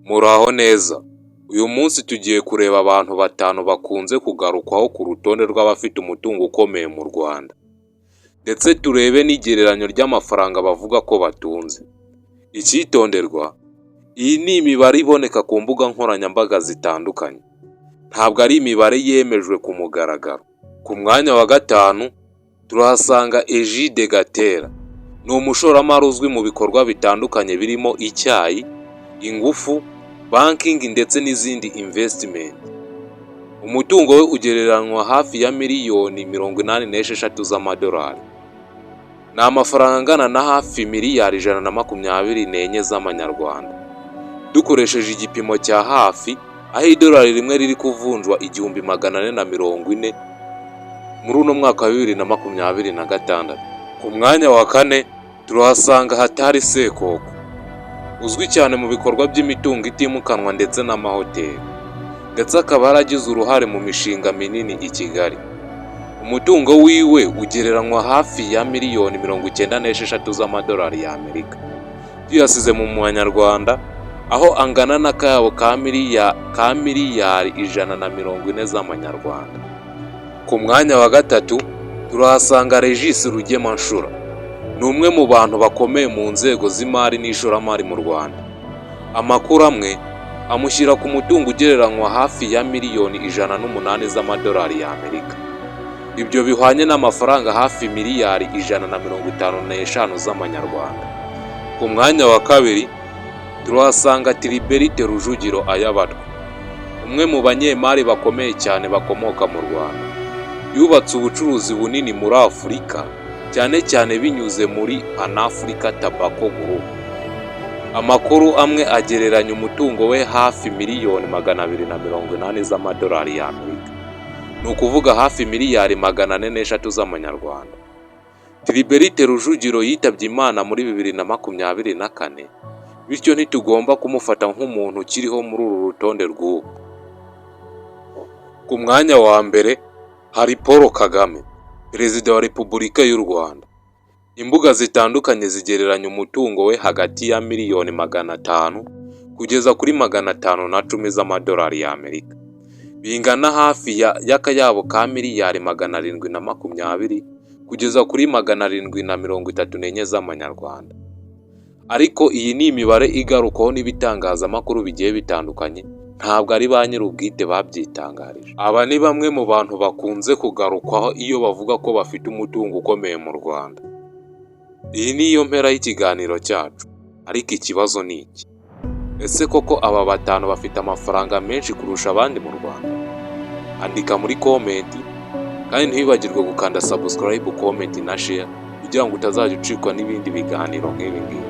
Muraho neza. Uyu munsi tugiye kureba abantu batanu bakunze kugarukwaho ku rutonde rw'abafite umutungo ukomeye mu Rwanda. Ndetse turebe n'igereranyo ry'amafaranga bavuga ko batunze. Icyitonderwa, iyi ni imibare iboneka ku mbuga nkoranyambaga zitandukanye. Ntabwo ari imibare yemejwe ku mugaragaro. Ku mwanya wa gatanu, turahasanga Egide Gatera. Ni umushoramari uzwi mu bikorwa bitandukanye birimo icyayi, ingufu, banking ndetse n'izindi investment. Umutungo we ugereranywa hafi ya miliyoni 86 z'amadolari. Ni amafaranga angana na hafi miliyari 124 z'amanyarwanda. Dukoresheje igipimo cya hafi, aho idolari rimwe riri kuvunjwa 1440 muri uno mwaka wa 2026. Ku mwanya wa kane turahasanga Hatari Sekoko, uzwi cyane mu bikorwa by'imitungo itimukanwa ndetse n'amahoteli, ndetse akaba yaragize uruhare mu mishinga minini i Kigali. Umutungo wiwe ugereranywa hafi ya miliyoni 96 z'amadolari y'Amerika. Tuyasize mu manyarwanda, aho angana n'akayabo ka miliyari 140 z'amanyarwanda. Ku mwanya wa gatatu turahasanga Regis Rugemanshuro. Ni umwe mu bantu bakomeye mu nzego z'imari n'ishoramari mu Rwanda. Amakuru amwe amushyira ku mutungo ugereranywa hafi ya miliyoni 108 z'amadolari y'Amerika. Ibyo bihwanye n'amafaranga hafi miliyari 155 z'amanyarwanda. Ku mwanya wa kabiri turahasanga Tribert Rujugiro Ayabatwa, umwe mu banyemari bakomeye cyane bakomoka mu Rwanda. Yubatse ubucuruzi bunini muri Afurika, cyane cyane binyuze muri Pan-Africa Tobacco Group. Amakuru amwe agereranya umutungo we hafi miliyoni 280 z'amadolari y'Amerika. Ni ukuvuga hafi miliyari 403 z'amanyarwanda. Tribert Rujugiro yitabye Imana muri 2024, bityo ntitugomba kumufata nk'umuntu ukiriho muri uru rutonde rw'ubu. Ku mwanya wa mbere hari Paul Kagame, Perezida wa Repubulika y'u Rwanda. Imbuga zitandukanye zigereranya umutungo we hagati ya miliyoni 500 kugeza kuri 510 z'amadolari y'Amerika. Bingana hafi y'akayabo ka miliyari 720 kugeza kuri 734 z'amanyarwanda. Ariko iyi ni imibare igarukwaho n'ibitangazamakuru bigiye bitandukanye, ntabwo ari ba nyir'ubwite babyitangarije. Aba ni bamwe mu bantu bakunze kugarukwaho iyo bavuga ko bafite umutungo ukomeye mu Rwanda. Iyi niyo mpera y'ikiganiro cyacu, ariko ikibazo ni iki: ese koko aba batanu bafite amafaranga menshi kurusha abandi mu Rwanda? Andika muri comment, kandi ntibibagirwe gukanda subscribe, comment na share kugira ngo utazajya ucikwa n'ibindi biganiro nk'ibi ngibi.